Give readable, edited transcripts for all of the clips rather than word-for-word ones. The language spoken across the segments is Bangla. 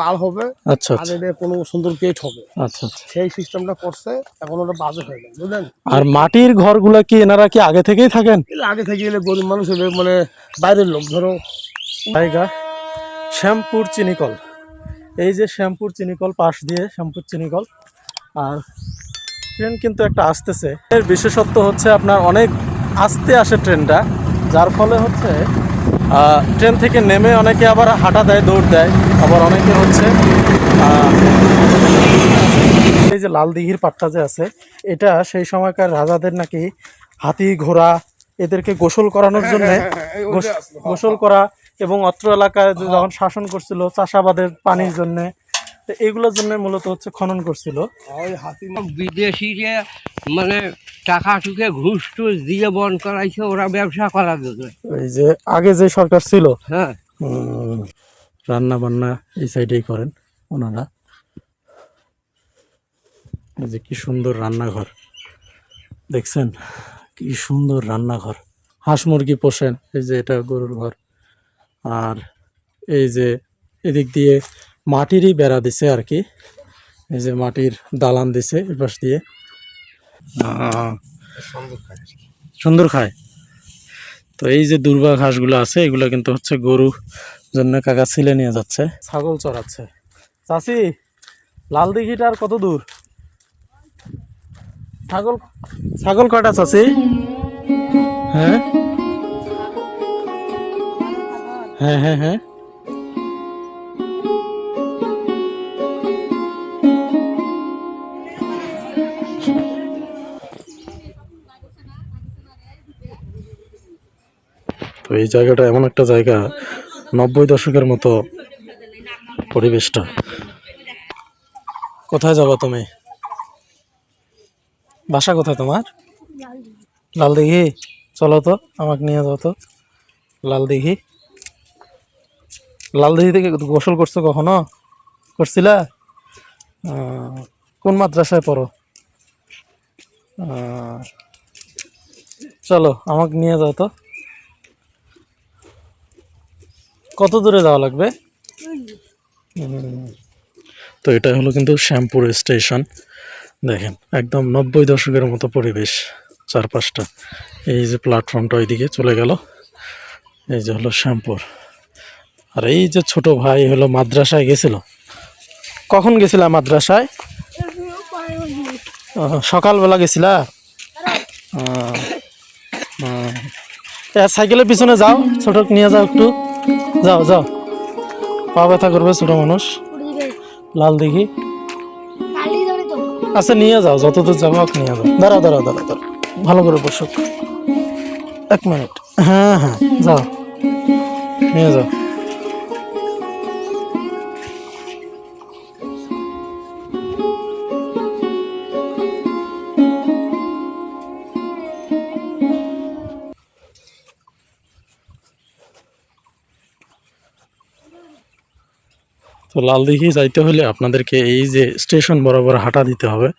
পাল হবে, আচ্ছা আর এটা কোনো সুন্দর গেট হবে। আচ্ছা আচ্ছা। সেই সিস্টেমটা করছে, এখন ওটা বাজে হয়ে গেল, বুঝলেন। আর মাটির ঘরগুলা কি এনারা কি আগে থেকেই থাকেন? এগুলো আগে থেকে গেলে গরিব মানুষ হলে মানে বাইরের লোক, ধরো জায়গা শ্যামপুর চিনিকল, এই যে শ্যামপুর চিনিকল, পাশ দিয়ে শ্যামপুর চিনিকল। আর ট্রেন কিন্তু একটা আসতেছে। এর বিশেষত্ব হচ্ছে আপনার অনেক আস্তে আসে ট্রেনটা, যার ফলে হচ্ছে ট্রেন থেকে নেমে অনেকে আবার হাঁটা দেয়, দৌড় দেয়, আবার অনেকে হচ্ছে এই যে লাল দিঘির পাটটা যে আছে, এটা সেই সময়কার রাজাদের নাকি হাতি ঘোড়া এদেরকে গোসল করানোর জন্য, গোসল করা এবং অত্র এলাকায় যখন শাসন করছিল চাষাবাদের পানির জন্য, তো এইগুলোর জন্য মূলত হচ্ছে খনন করছিল। ওই হাতি বিদেশি যে মানে টাকা টুকে ঘুষ টুস দিয়ে বন্ধ করাইছে ওরা ব্যবসা করার জন্য। এই যে আগে যে সরকার ছিল, হ্যাঁ, রান্না বান্না এই সাইডেই করেন ওনারা। এই যে কি সুন্দর রান্নাঘর দেখছেন, কি সুন্দর রান্নাঘর। হাঁস মুরগি পোষেন, এই যে এটা গরুর ঘর। আর এই যে এদিক দিয়ে মাটিরই বেড়া দিছে আর কি, এই যে মাটির দালান দিছে এপাশ দিয়ে। সুন্দর খায়। তো এই যে দুর্বা ঘাসগুলো আছে, এগুলো কিন্তু হচ্ছে গরু জন্য কাকা ছিলে নিয়ে যাচ্ছে। ছাগল চড়াচ্ছে। চাচি, লাল দিঘিটা আর কত দূর? ছাগল ছাগল কয়টা চাচি? হ্যাঁ হ্যাঁ হ্যাঁ হ্যাঁ। তো এই জায়গাটা এমন একটা জায়গা, 90 দশকের মতো পরিবেশটা। কোথায় যাবো তুমি? বাসা কোথায় তোমার? লাল দিঘি। চলো তো, আমাকে নিয়ে যাও তো লাল দিঘি। লাল দিঘি থেকে গোসল করছো কখনো? করছিলা? কোন মাদ্রাসায় পড়ো? চলো আমাকে নিয়ে যাও তো। কত দূরে যাওয়া লাগবে? তো এটা হলো কিন্তু শ্যামপুর স্টেশন। দেখেন একদম 90 দশকের মতো পরিবেশ চারপাশটা। এই যে প্ল্যাটফর্মটা ওইদিকে চলে গেল, এই যে হলো শ্যামপুর। আর এই যে ছোট ভাই হলো মাদ্রাসায় গেছিল। কখন গেছিলা মাদ্রাসায়? সকালবেলা গেছিলা? সাইকেলের পিছনে যাও, ছোট নিয়ে যাও একটু, যাও যাও, পা ব্যথা করবে ছোট মানুষ। লাল দিঘি আচ্ছা নিয়ে যাও, যতদূর যাবো নিয়ে যাও। দাঁড়াও দাঁড়াও দাঁড়াও দাঁড়াও, ভালো করে বসো, 1 মিনিট। হ্যাঁ হ্যাঁ যাও, নিয়ে যাও। তো লাল দিঘি যাইতে হলে আপনাদেরকে এই যে স্টেশন বরাবর হাঁটা দিতে হবে।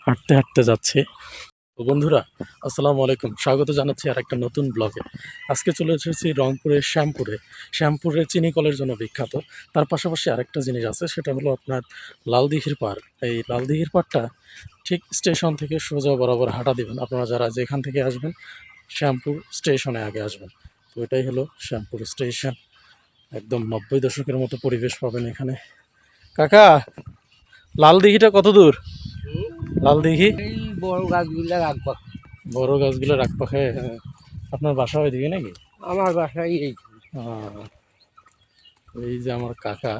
হাঁটতে হাঁটতে যাচ্ছে। তো বন্ধুরা আসসালামু আলাইকুম, স্বাগত জানাচ্ছি আর একটা নতুন ব্লগে। আজকে চলে এসেছি রংপুরের শ্যামপুরে। শ্যামপুরের চিনিকলের জন্য বিখ্যাত। তার পাশাপাশি আরেকটা জিনিস আছে, সেটা হলো আপনার লাল দিঘির পাড়। এই লাল দিঘির পাড়টা ঠিক স্টেশন থেকে সোজা বরাবর হাঁটা দিবেন। আপনারা যারা যেখান থেকে আসবেন শ্যামপুর স্টেশনে আগে আসবেন। তো এটাই হলো শ্যামপুর স্টেশন। একদম 90 দশকের মতো পরিবেশ পাবেন এখানে। কাকা, লাল দিঘিটা কত দূর? লাল দিঘি এই বড় গাছগুলা রাখবো। বড় গাছগুলো রাখ পাখে। আপনার বাসা ওইদিকে নাকি? আমার বাসায় এই এই যে আমার কাকা।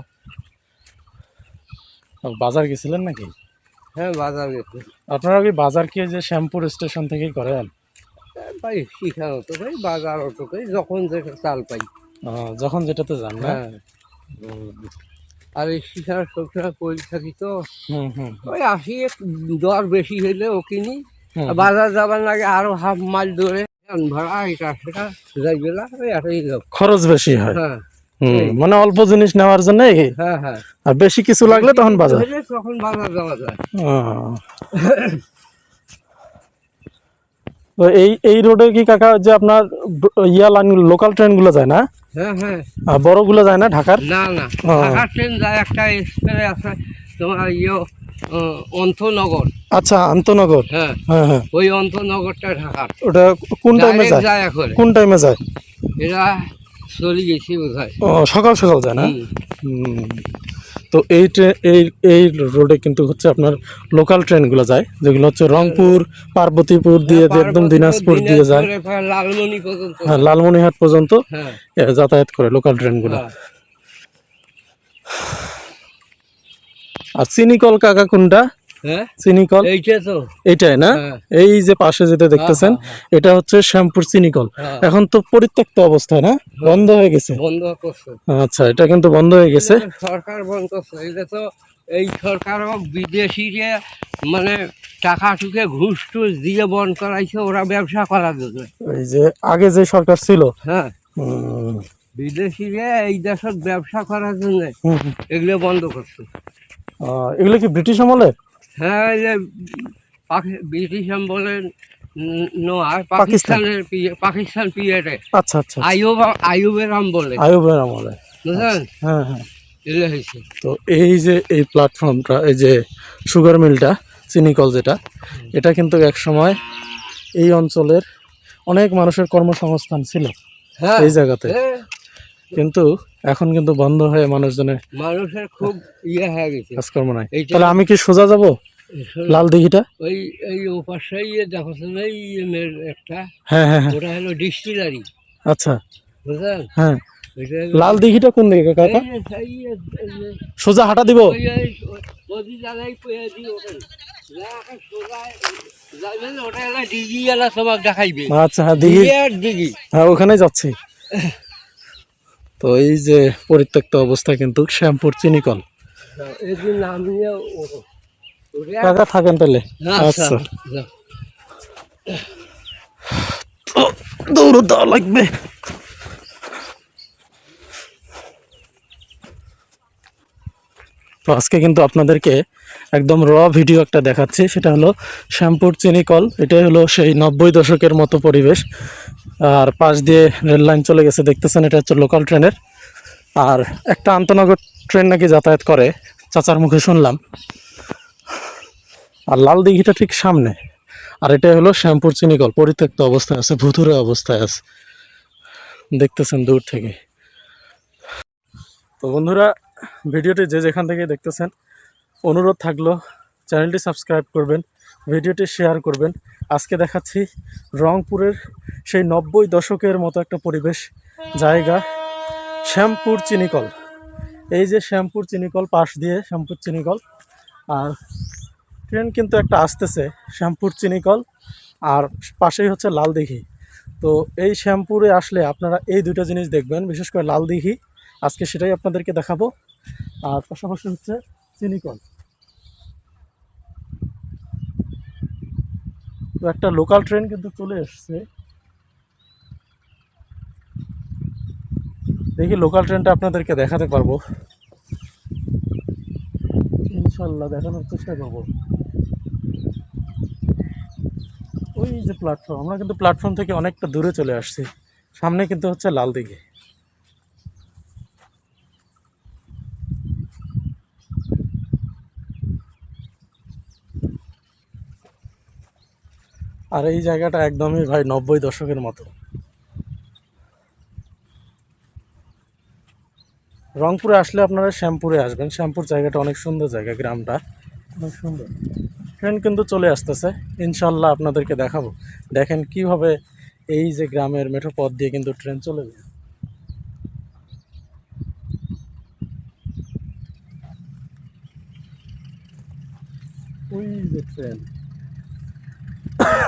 বাজার গেছিলেন নাকি? হ্যাঁ, বাজার গেছে আপনারা কি বাজার কি যে শ্যামপুর স্টেশন থেকেই করেন? ভাই। শিখানো তো ভাই, বাজার অটো ভাই, যখন যেটা চাল পাই। যখন যেটাতে যান না? হ্যাঁ, আর এই শিখার সবসময় করে থাকি তো। ওই আসি, দর বেশি হইলে ও কিনি। বাজার যাবার লাগে আরো হাফ মাইল দূরে, ভাড়া এটা সেটা যাইবে না, ওই এতই যাবো। খরচ বেশি হয়। হ্যাঁ, মানে অল্প জিনিস নেওয়ার জন্য। হ্যাঁ হ্যাঁ, আর বেশি কিছু লাগলে তখন বাজার, তখন বাজার যাওয়া যায়। তো এই রোডে কি কাকা যে আপনার ইয়া লাইন লোকাল ট্রেন গুলো যায় না? হ্যাঁ হ্যাঁ। আর বড়গুলো যায় না ঢাকার? না না, ও। ঢাকার ট্রেন যায় একটা এক্সপ্রেস আছে তোমার অন্তনগর। আচ্ছা, আন্তনগর। হ্যাঁ, হ্যাঁ হ্যাঁ। ওই অন্তনগরটা ঢাকার। ওটা কোন টাইমে ডাইরেক্ট যায়? যায় এখন। কোন টাইমে যায়? এরা চলে গেছি বোধহয়। ও, সকাল সকাল যায় না? হুম। হুম। তো এই রোডে কিন্তু হচ্ছে আপনার লোকাল ট্রেনগুলো যায়, যেগুলো হচ্ছে রংপুর, পার্বতীপুর দিয়ে যে একদম দিনাজপুর দিয়ে যায়, লালমনি পর্যন্ত। হ্যাঁ, লালমনিরহাট পর্যন্ত হ্যাঁ যাতায়াত করে লোকাল ট্রেনগুলো। হ্যাঁ। আর চিনিকল কাকা কোনটা? হ্যাঁ, চিনিকল এইটা তো। এইটাই না? হ্যাঁ। এই যে পাশে যেটা দেখতেছেন, হ্যাঁ, এটা হচ্ছে শ্যামপুর চিনিকল। হ্যাঁ। এখন তো পরিত্যক্ত অবস্থায় না, বন্ধ হয়ে গেছে। বন্ধ করছে। আচ্ছা, এটা কিন্তু বন্ধ হয়ে গেছে। এটা তো সরকার বন্ধ করছে। এটা তো এই সরকারও বিদেশিরা মানে টাকা টুকে ঘুষ টুস দিয়ে বন্ধ করাইছে ওরা ব্যবসা করার জন্য। এই যে আগে যে সরকার ছিল, হ্যাঁ, হুম, বিদেশিরা এই দেশের ব্যবসা করার জন্য হুম, হুম। এগুলো বন্ধ করছে। এগুলো কি ব্রিটিশ আমলের? হ্যাঁ, এই যে ব্রিটিশ আমলে নয়, পাকিস্তান। পাকিস্তান পিরিয়ডে আচ্ছা আচ্ছা। আইয়ুবের আমলে, আইয়ুবের আমলে। বুঝলেন? হ্যাঁ হ্যাঁ। এগুলো হয়েছে। তো এই যে এই প্ল্যাটফর্মটা, এই যে সুগার মিলটা, চিনিকল যেটা, এটা কিন্তু এক সময় এই অঞ্চলের অনেক মানুষের কর্মসংস্থান ছিল হ্যাঁ, এই জায়গাতে, হ্যাঁ। কিন্তু এখন কিন্তু বন্ধ হয়ে মানুষজনের মানুষের খুব হয়ে গেছে। কাজকর্ম নাই। এইটা- তাহলে আমি কি সোজা যাব লাল দিঘিটা? ওই এই ওপাশে দেখো না, এই একটা, হ্যাঁ হ্যাঁ হ্যাঁ। ওটা হলো ডিস্টিলারি, আচ্ছা, বুঝলেন? হ্যাঁ। ওইটা হলো- লাল দিঘিটা কোন দিকে কাকা? এই যে- এই যে- সোজা হাঁটা দিব? ওদি জায়গায় পেয়ে দিই ওখানে। জায়গা সোজা যাবেন, ওটা হলো ডিগি এলা তোমাকে দেখাইবে। আচ্ছা, হ্যাঁ, দিঘি। ডিগি আর ডিগি। হ্যাঁ, ওখানে যাচ্ছি। তো এই যে পরিত্যক্ত অবস্থা কিন্তু শ্যামপুর চিনিকল। এদিন নাম নিয়ে কাকা থাকেন তাহলে। আচ্ছা, তো দৌড় দেওয়া লাগবে। তো আজকে কিন্তু আপনাদেরকে একদম র ভিডিও একটা দেখাচ্ছি, সেটা হলো শ্যামপুর চিনিকল। এটাই হলো সেই 90 দশকের মতো পরিবেশ। আর পাশ দিয়ে রেল লাইন চলে গেছে দেখতেছেন, এটা হচ্ছে লোকাল ট্রেনের। আর একটা আন্তনগর ট্রেন নাকি যাতায়াত করে, চাচার মুখে শুনলাম। আর লাল দিঘিটা ঠিক সামনে। আর এটা হলো শ্যামপুর চিনিকল, পরিত্যক্ত অবস্থায় আছে, ভুতুরে অবস্থায় আছে, দেখতেছেন দূর থেকে। তো বন্ধুরা, ভিডিওটি যে যেখান থেকে দেখতেছেন, অনুরোধ থাকলো চ্যানেলটি সাবস্ক্রাইব করবেন, ভিডিওটি শেয়ার করবেন। আজকে দেখাচ্ছি রংপুরের সেই 90 দশকের মতো একটা পরিবেশ জায়গা, শ্যামপুর চিনিকল। এই যে শ্যামপুর চিনিকল, পাশ দিয়ে শ্যামপুর চিনিকল। আর ট্রেন কিন্তু একটা আসতেছে শ্যামপুর চিনিকল, আর পাশেই হচ্ছে লাল দিঘি। তো এই শ্যামপুরে আসলে আপনারা এই দুটো জিনিস দেখবেন, বিশেষ করে লাল দিঘি, আজকে সেটাই আপনাদেরকে দেখাবো। আর পাশাপাশি হচ্ছে চিনিকল। তো একটা লোকাল ট্রেন কিন্তু চলে এসছে, দেখি লোকাল ট্রেনটা আপনাদেরকে দেখাতে পারবো ইনশাল্লাহ, দেখানোর চেষ্টা করবো। ওই যে প্ল্যাটফর্ম, আমরা কিন্তু প্ল্যাটফর্ম থেকে অনেকটা দূরে চলে আসছি, সামনে কিন্তু হচ্ছে লাল দিঘি। আর এই জায়গাটা একদমই ভাই 90 দশকের মতো। রংপুরে আসলে আপনারা শ্যামপুরে আসবেন, শ্যামপুর জায়গাটা অনেক সুন্দর জায়গা, গ্রামটা অনেক সুন্দর। ট্রেন কিন্তু চলে আসতেছে, ইনশাল্লাহ আপনাদেরকে দেখাবো। দেখেন কিভাবে এই যে গ্রামের মেঠো পথ দিয়ে কিন্তু ট্রেন চলে যায়। ওই যে ট্রেন,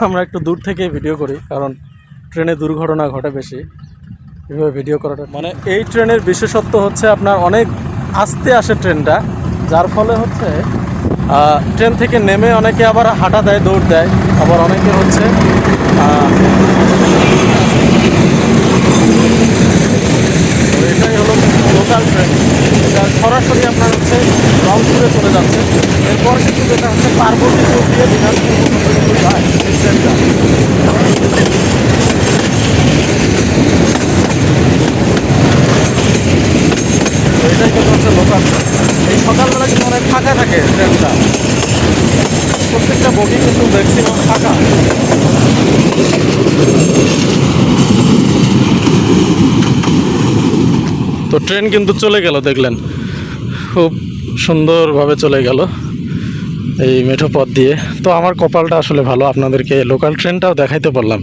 আমরা একটু দূর থেকে ভিডিও করি, কারণ ট্রেনে দুর্ঘটনা ঘটে বেশি, এভাবে ভিডিও করাটা মানে। এই ট্রেনের বিশেষত্ব হচ্ছে আপনার অনেক আস্তে আসে ট্রেনটা, যার ফলে হচ্ছে ট্রেন থেকে নেমে অনেকে আবার হাঁটা দেয়, দৌড় দেয়, আবার অনেকে হচ্ছে এটাই হলো লোকাল ট্রেন, এটা সরাসরি আপনার হচ্ছে রংপুরে চলে যাচ্ছে। এরপর কিন্তু যেটা হচ্ছে পার্বতীপুর দিয়ে দিনাজপুর পর্যন্ত যায় এই ট্রেনটা। সকালবেলা কিন্তু অনেক ফাঁকা থাকে ট্রেনটা, প্রত্যেকটা বগি কিন্তু ম্যাক্সিমাম ফাঁকা। তো ট্রেন কিন্তু চলে গেল, দেখলেন খুব সুন্দরভাবে চলে গেল এই মেঠো পথ দিয়ে। তো আমার কপালটা আসলে ভালো, আপনাদেরকে লোকাল ট্রেনটাও দেখাইতে পারলাম।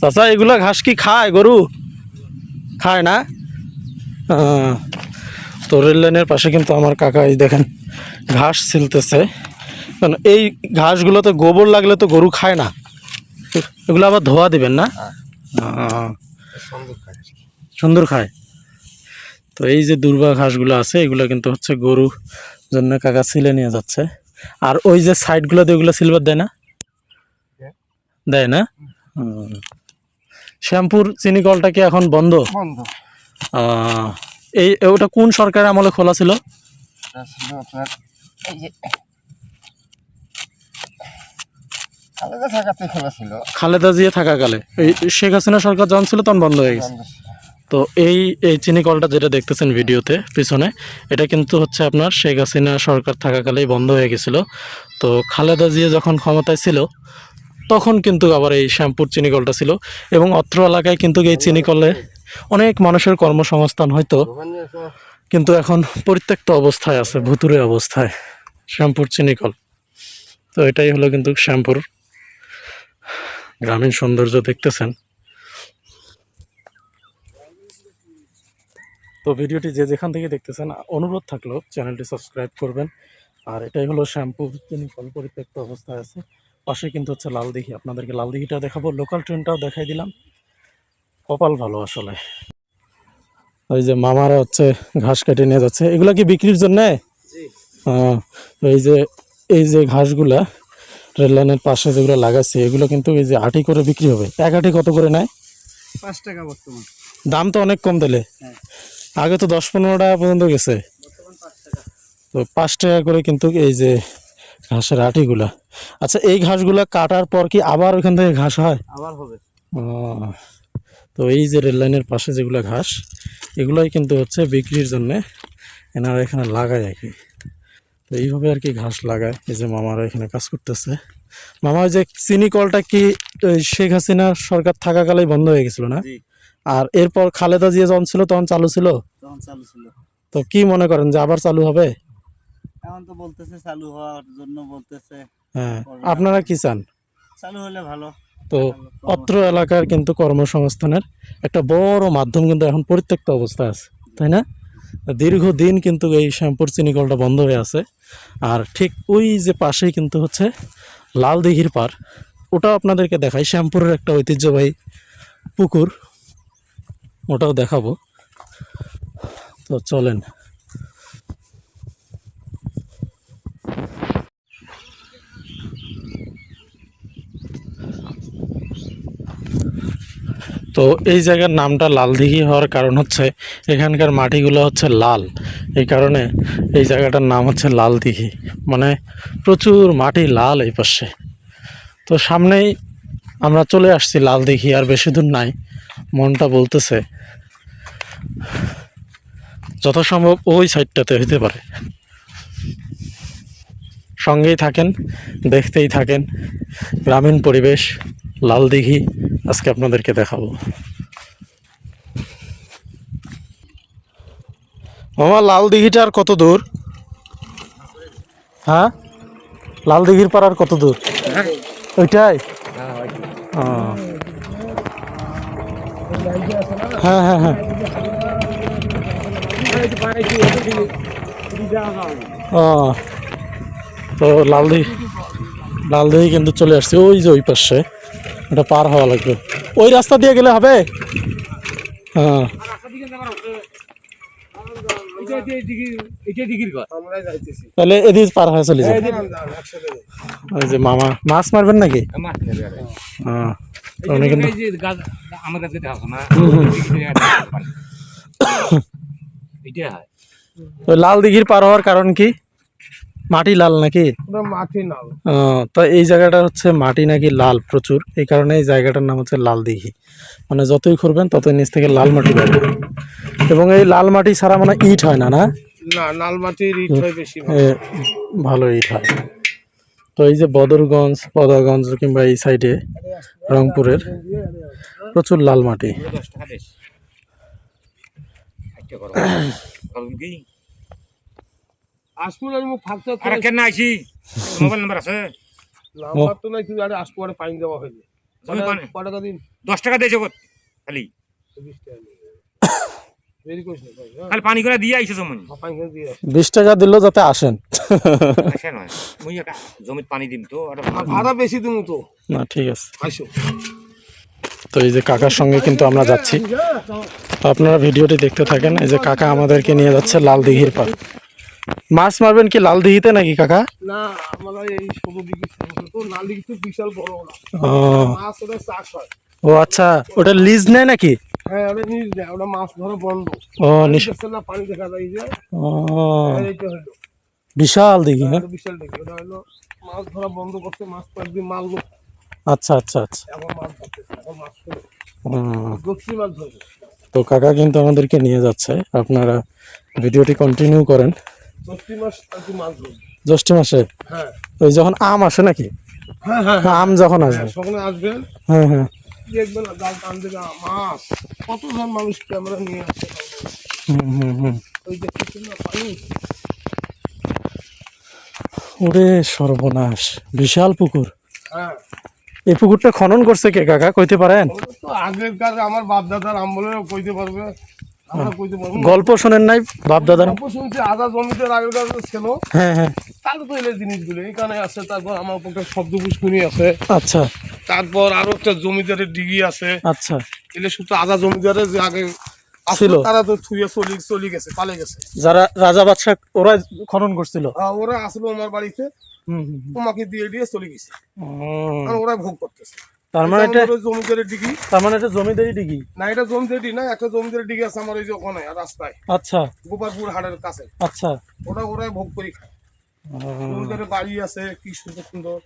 চাচা এগুলা ঘাস কি খায় গরু? খায় না? তো রেল লাইনের পাশে কিন্তু আমার কাকা এই দেখেন ঘাস ছিলতেছে, কারণ এই ঘাসগুলোতে গোবর লাগলে তো গরু খায় না, এগুলো আবার ধোয়া দিবেন না? সুন্দর খায়। তো এই যে দুর্বা ঘাসগুলো আছে এগুলো কিন্তু হচ্ছে গরু জন্য কাকা ছিলে নিয়ে যাচ্ছে। আর ওই যে সাইডগুলোতে ওগুলো সিলভার দেয় না? দেয় না? শ্যামপুর চিনি কলটা কি এখন বন্ধ? এই ওটা কোন সরকারের আমলে খোলা ছিল? খালেদা জিয়া থাকাকালে, এই শেখ হাসিনা সরকার যখন ছিল তখন বন্ধ হয়ে গেছে। তো এই চিনি কলটা যেটা দেখতেছেন ভিডিওতে পিছনে, এটা কিন্তু হচ্ছে আপনার শেখ হাসিনা সরকার থাকাকালেই বন্ধ হয়ে গেছিল। তো খালেদা জিয়া যখন ক্ষমতায় ছিল তখন কিন্তু আবার এই শ্যামপুর চিনি কলটা ছিল, এবং অত্র এলাকায় কিন্তু এই চিনি কলে অনেক মানুষের কর্মসংস্থান হয়তো, কিন্তু এখন পরিত্যক্ত অবস্থায় আছে, ভুতুরে অবস্থায় শ্যামপুর চিনি কল। তো এটাই হলো কিন্তু শ্যামপুর গ্রামীণ সৌন্দর্য দেখতেছেন। তো ভিডিওটি যে যেখান থেকে দেখতেছেন অনুরোধ থাকলো চ্যানেলটি সাবস্ক্রাইব করবেন। আর এটাই হলো শ্যামপুর চিনি কল, পরিত্যক্ত অবস্থায় আছে। পাশে কিন্তু হচ্ছে লালদিঘি, আপনাদেরকে লালদিঘিটা দেখাবো, লোকাল ট্রেনটাও দেখাই দিলাম। কপাল ভালো আসলে। ওই যে মামারা হচ্ছে ঘাস কেটে নিয়ে যাচ্ছে, এগুলা কি বিক্রির জন্যে? এই যে ঘাসগুলা রেল লাইনের পাশে যেগুলো লাগাচ্ছে এগুলো কিন্তু এই যে আটি করে বিক্রি হবে। এক আটি কত করে নেয়? 5 টাকা বর্তমান। দাম তো অনেক কম দিলে, আগে তো 10-15 টাকা পর্যন্ত গেছে, তো 5 টাকা করে কিন্তু এই যে ঘাসের আটিগুলা। আচ্ছা এই ঘাসগুলা কাটার পর কি আবার ওইখান থেকে ঘাস হয়? আবার হবে। তো এই যে রেল লাইনের পাশে যেগুলো ঘাস, এগুলোই কিন্তু হচ্ছে বিক্রির জন্যে এনারা এখানে লাগায় আর কি। তো এইভাবে আর কি ঘাস লাগায়। এই যে মামারা এখানে কাজ করতেছে। মামা ওই যে চিনি কলটা কি শেখ হাসিনা সরকার থাকাকালেই বন্ধ হয়ে গেছিল না? আর এরপর খালেদা জিয়া যখন ছিল তখন চালু ছিল? তো কি মনে করেন যে আবার চালু হবে? এখন তো বলতেছে চালু হওয়ার জন্য বলতেছে। হ্যাঁ, আপনারা কি চান? চালু হলে ভালো। তো অত্র এলাকার কিন্তু কর্মসংস্থানের একটা বড় মাধ্যম কিন্তু এখন পরিত্যক্ত অবস্থা আছে, তাই না? দীর্ঘদিন কিন্তু এই শ্যামপুর চিনি কলটা বন্ধ হয়ে আছে। আর ঠিক ওই যে পাশেই কিন্তু হচ্ছে লাল দিঘির পার, ওটাও আপনাদেরকে দেখাই, শ্যামপুরের একটা ঐতিহ্যবাহী পুকুর, ওটাও দেখাবো। তো চলেন। তো এই জায়গার নামটা লালদিঘি হওয়ার কারণ হচ্ছে এখানকার মাটিগুলো হচ্ছে লাল, এই কারণে এই জায়গাটার নাম হচ্ছে লালদিঘি, মানে প্রচুর মাটি লাল এই পাশে। তো সামনেই আমরা চলে আসছি লালদিঘি, আর বেশি দূর নাই, মনটা বলতেছে যথাসম্ভব ওই সাইডটাতে হইতে পারে। সঙ্গেই থাকেন, দেখতেই থাকেন গ্রামীণ পরিবেশ, লালদিঘি আজকে আপনাদেরকে দেখাবো। মামা লালদিঘিটা আর কত দূর? হ্যাঁ, লালদিঘির পার আর কত দূর? ওইটাই? হ্যাঁ হ্যাঁ হ্যাঁ। ও, তো লালদিঘি কিন্তু চলে আসছে, ওই যে ওই পাশে, ওটা পার হওয়া লাগবে। ওই রাস্তা দিয়ে গেলে হবে? হ্যাঁ, তাহলে এদিকে পার হয়ে চলে যায়। ওই যে মামা মাছ মারবেন নাকি? হ্যাঁ, লাল দিঘির পার হওয়ার কারণ কি? মাটি লাল নাকি? ওটা মাটি নাল। তো এই জায়গাটা হচ্ছে মাটি নাকি লাল প্রচুর, এই কারণে এই জায়গাটার নাম হচ্ছে লাল দিঘি। মানে যতই খুঁড়বেন ততই নিচ থেকে লাল মাটি বের হবে। এবং এই লাল মাটি ছাড়া মানে ইট হয় না, না? না, লাল মাটির ইট হয় বেশি ভালো ইট হয়। তো এই যে বদরগঞ্জ, পদাগঞ্জ কিংবা এই সাইডে রংপুরের প্রচুর লাল মাটি। আসপুরের মুখ ফাঁকতে আরে কেন আইছি মোবাইল নাম্বার আছে নাম্বার তো নাই, তুই আরে আসপুরে পানি দেওয়া হইলে কত টাকা দিন? 10 টাকা দিয়ে জগৎ খালি 20 টাকা দেরি করিস না ভাই। খালি পানি করে দিয়ে আইছো জমি পানি করে দিয়ে 20 টাকা দিলেও যাতে আসেন। আসে নয় মুই একা জমিত পানি দিম তো আর ভাড়া বেশি দিমু তো। না ঠিক আছে। আইসো। তো এই যে কাকার সঙ্গে কিন্তু আমরা যাচ্ছি, আপনারা ভিডিওটি দেখতে থাকেন। এই যে কাকা আমাদেরকে নিয়ে যাচ্ছে লাল দিঘির পার। মাছ মারবেন কি লাল দিঘিতে নাকি কাকা? না, আমরা এই 16 ডিগ্রি তো লাল দিঘি তো বিশাল বড় না, মাছ ওটা চাষ হয়। ও আচ্ছা, ওটা লিজ নেয় নাকি? হ্যাঁ, ওটা নিজ দেয়, ওটা মাছ ধরা বন্ধ। না পানি দেখা যায় যে এইটা হলো বিশাল দিঘি। হ্যাঁ, বিশাল দিঘি, ওটা হলো মাছ ধরা বন্ধ করছে, মাছ কয়েকদিন মারলো। আচ্ছা আচ্ছা আচ্ছা। এখন মাছ ধরতেছে, এখন মাছ ধরে হুম। মাছ ধরবে। তো কাকা কিন্তু আমাদেরকে নিয়ে যাচ্ছে, আপনারা ভিডিওটি কন্টিনিউ করেন। 6 মাস আর কি মাছ ধরবে। জ্যৈষ্ঠ মাসে হ্যাঁ ওই যখন আম আসে নাকি? হ্যাঁ হ্যাঁ, আম যখন আসবে সকালে আসবেন, হ্যাঁ হ্যাঁ, দেখবেন জাল টান দেবে মাছ। কতজন মানুষ ক্যামেরা নিয়ে আসছে, ওই দেখতেছেন না পানি। ওরে সর্বনাশ, বিশাল পুকুর। হ্যাঁ, এই পুকুরটা খনন করছে কে কাকা, কইতে পারেন? তো আগেরকার আমার বাপ দাদার আমলেও কইতে পারবে, আমরা কইতে পারবো না। গল্প শোনেন নাই বাপ দাদার? গল্প শুনছি, আধা জমিতে আগেরকার ছিল। হ্যাঁ হ্যাঁ, তাহলে তো এলে জিনিসগুলো এখানে আছে। তারপর আমার পক্ষে শব্দ পুষ্করী আছে। আচ্ছা তারপর আরো একটা জমিদারের ডিগি আছে। আচ্ছা, এলে শুধু আধা জমিদারের যে আগে ছিল। ছিল তারা তো থুয়ে চলে গেছে, পালে গেছে। যারা রাজা বাদশাহ ওরা খনন করছিল, ওরা আসলো আমার বাড়িতে, তোমাকে দিয়ে দিয়ে চলে গেছে, হুম। আর ওরা ভোগ করতেছে। তার মানে এটা, জমিদারের ডিগি তার মানে এটা জমিদারি ডিগি না, এটা জমিদারি না, একটা জমিদারের ডিগি আছে আমার ওই যে ওখানে রাস্তায়, আচ্ছা গোপালপুর হাটের কাছে। আচ্ছা, ওটা ওরাই ভোগ করে খায়। জমিদারের বাড়ি আছে, কি সুন্দর সুন্দর,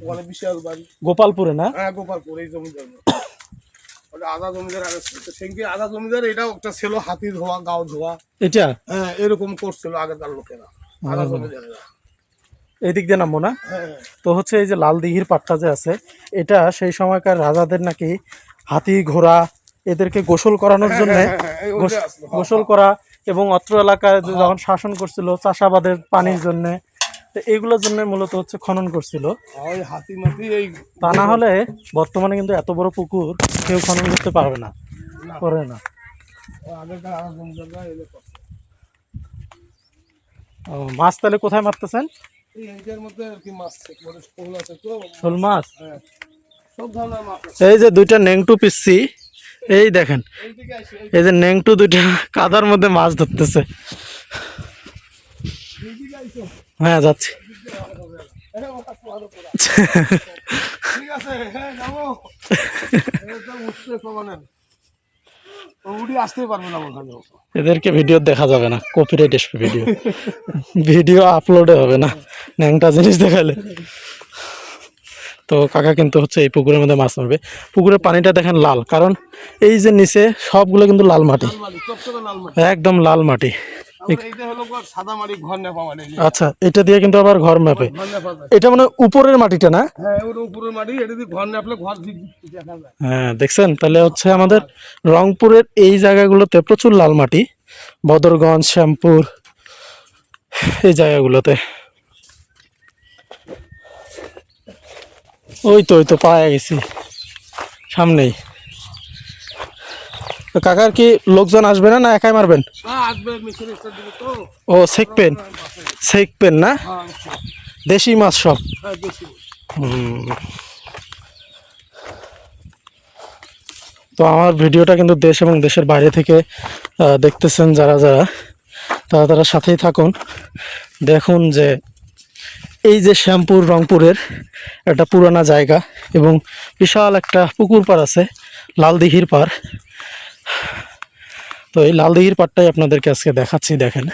ওখানে বিশাল বাড়ি। গোপালপুরে না? হ্যাঁ, গোপালপুর এই জমিদার। ওটা আধা জমিদার আগে ছিল। সেদিকে আধা জমিদার এটাও একটা ছিল, হাতি ধোয়া, গাও ধোয়া। এটা হ্যাঁ, এরকম করছিল আগেকার লোকেরা, আধা জমিদারেরা। এই দিক দিয়ে নামবো না? হ্যাঁ, তো হচ্ছে এই যে লাল দিঘির পাটটা যে আছে, এটা সেই সময়কার রাজাদের নাকি হাতি ঘোড়া এদেরকে গোসল করানোর জন্য, গোসল করা এবং অত্র এলাকায় যখন শাসন করছিল চাষাবাদের পানির জন্য, তো এইগুলোর জন্য মূলত হচ্ছে খনন করছিল। ওই হাতি মাতি এই তা না হলে বর্তমানে কিন্তু এত বড় পুকুর কেউ খনন করতে পারবে না, করে না। আগেকার আধা জমিদাররা এলে করছে। মাছ তাহলে কোথায় মারতেছেন? এইটার মধ্যে আর কি মাছ আছে, বড় শোল আছে তো। শোল মাছ? হ্যাঁ, সব ধরনের মাছ আছে। এই যে দুইটা নেংটু পিসছি, এই দেখেন, এইদিকে আসে, এই যে নেংটু দুইটা কাদার মধ্যে মাছ ধরতেছে। এইদিকে আইসো। হ্যাঁ যাচ্ছি। হ্যাঁ, ওটা ভালো করা। ঠিক আছে, হ্যাঁ যাবো। এটা উঠতে পারবেন, উঠে আসতেই পারবে না ওখানে। এদেরকে ভিডিও দেখা যাবে না, কপিরাইট আসবে ভিডিও, ভিডিও আপলোডে হবে না ন্যাংটা জিনিস দেখালে। তো কাকা কিন্তু হচ্ছে এই পুকুরের মধ্যে মাছ মারবে। পুকুরের পানিটা দেখেন লাল, কারণ এই যে নিচে সবগুলো কিন্তু লাল মাটি, একদম লাল মাটি। সাদা মাটি, ঘর নেপা মাটি। আচ্ছা, এটা দিয়ে কিন্তু আবার ঘর মেপে। এটা মানে উপরের মাটিটা না? হ্যাঁ, ওটা উপরের মাটি, এটা দিয়ে ঘর নেপলে ঘর দেখা যায়। হ্যাঁ, দেখছেন? তাহলে হচ্ছে আমাদের রংপুরের এই জায়গাগুলোতে প্রচুর লাল মাটি, বদরগঞ্জ, শ্যামপুর, এই জায়গাগুলোতে। ওই তো পায়ে গেছি সামনেই। তো কাকার কি লোকজন আসবে না, না একাই মারবেন? আসবে, মিশন স্টার দিবে তো। ও সেকপেন না? দেশি মাছ সব? হ্যাঁ, দেশি। তো আমার ভিডিওটা কিন্তু দেশ এবং দেশের বাইরে থেকে দেখতেছেন যারা যারা, তারা সাথেই থাকুন। দেখুন যে এই যে শ্যামপুর রংপুরের একটা পুরানা জায়গা এবং বিশাল একটা পুকুর পাড় আছে, লাল দিঘির পাড়। তো এই লাল দিঘির পাড়টাই আপনাদেরকে আজকে দেখাচ্ছি। দেখেন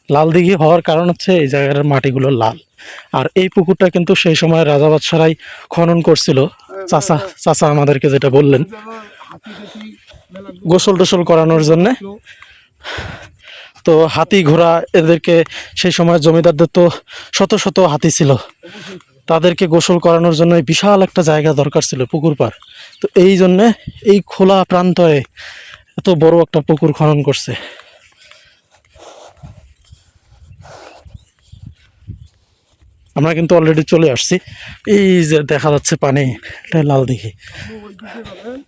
লাল দিঘি হওয়ার কারণ হচ্ছে এই জায়গার মাটিগুলো লাল। আর এই পুকুরটা কিন্তু সেই সময় রাজা বাদশারাই খনন করছিল, চাচা চাচা আমাদেরকে যেটা বললেন, হাতি টাতি মেলা গোসল টোসল করানোর জন্যে। তো হাতি ঘোড়া এদেরকে সেই সময় জমিদারদের তো শত শত হাতি ছিল, তাদেরকে গোসল করানোর জন্য এই বিশাল একটা জায়গা দরকার ছিল, পুকুর পাড়। তো এই জন্যে এই খোলা প্রান্তরে এত বড় একটা পুকুর খনন করছে। আমরা কিন্তু অলরেডি চলে আসছি, এই যে দেখা যাচ্ছে পানি, এটা লাল দিঘি। ওই দিকে যাবেন,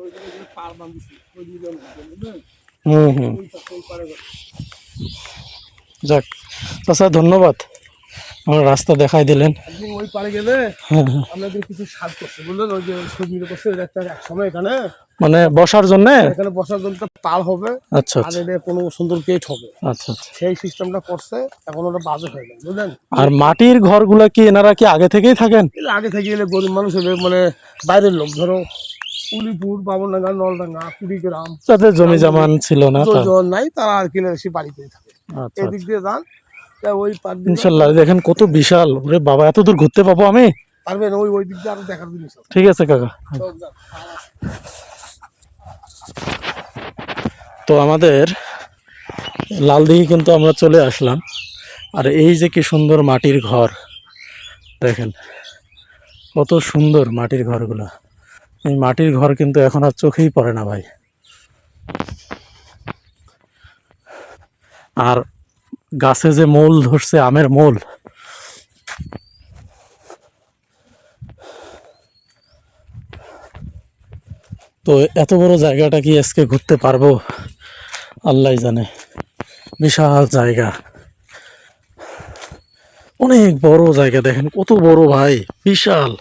ওই দিকে পার বাঁধিছি, ওই দিকে যাবেন, বুঝলেন? হুম। ওই পারে যাবেন। যাক চাচা, ধন্যবাদ, আমার রাস্তা দেখাই দিলেন। আপনি ওই পারে গেলে হ্যাঁ, আপনাদের কিছু সাজ করছে, বুঝলেন? ওই যে সবজিটা করছে, এটা একটা এক সময় এখানে মানে বসার জন্য। এখানে বসার জন্য একটা পাল হবে, আচ্ছা আর আচ্ছা এটা কোনো সুন্দর গেট হবে, আচ্ছা আচ্ছা। সেই সিস্টেমটা করছে। এখন ওটা বাজে হয়ে গেল, বুঝলেন? আর মাটির ঘরগুলা কি এনারা কি আগে থেকেই থাকেন? এর আগে থেকে গেলে গরিব মানুষ হলে মানে বাইরের লোক, ধরো উলিপুর, বাবনডাঙ্গা, নলডাঙ্গা, কুড়িগ্রাম, তাদের জমি জামান ছিল না তা? জন নাই, তারা আর কিনে এসে বাড়িতেই থাকে। আচ্ছা এদিক দিয়ে যান, তা ওই পার দিয়ে ইনশাল্লাহ। দেখেন কত বিশাল, ওরে বাবা, এত দূর ঘুরতে পাবো আমি? পারবেন? ওই দিক দিয়ে আরো দেখার জিনিস আছে। ঠিক আছে কাকা। সব যান। তো আমাদের লালদিঘি কিন্তু আমরা চলে আসলাম। আর এই যে কি সুন্দর মাটির ঘর, দেখেন কত সুন্দর মাটির ঘরগুলো। এই মাটির ঘর কিন্তু এখন আর চোখেই পড়ে না ভাই। আর গাছে যে মূল ধরছে, আমের মূল, তো এত বড় জায়গাটা কি আজকে ঘুরতে পারবো আল্লাহ জানে। বিশাল জায়গা, অনেক বড় জায়গা, দেখেন কত বড় ভাই, বিশাল।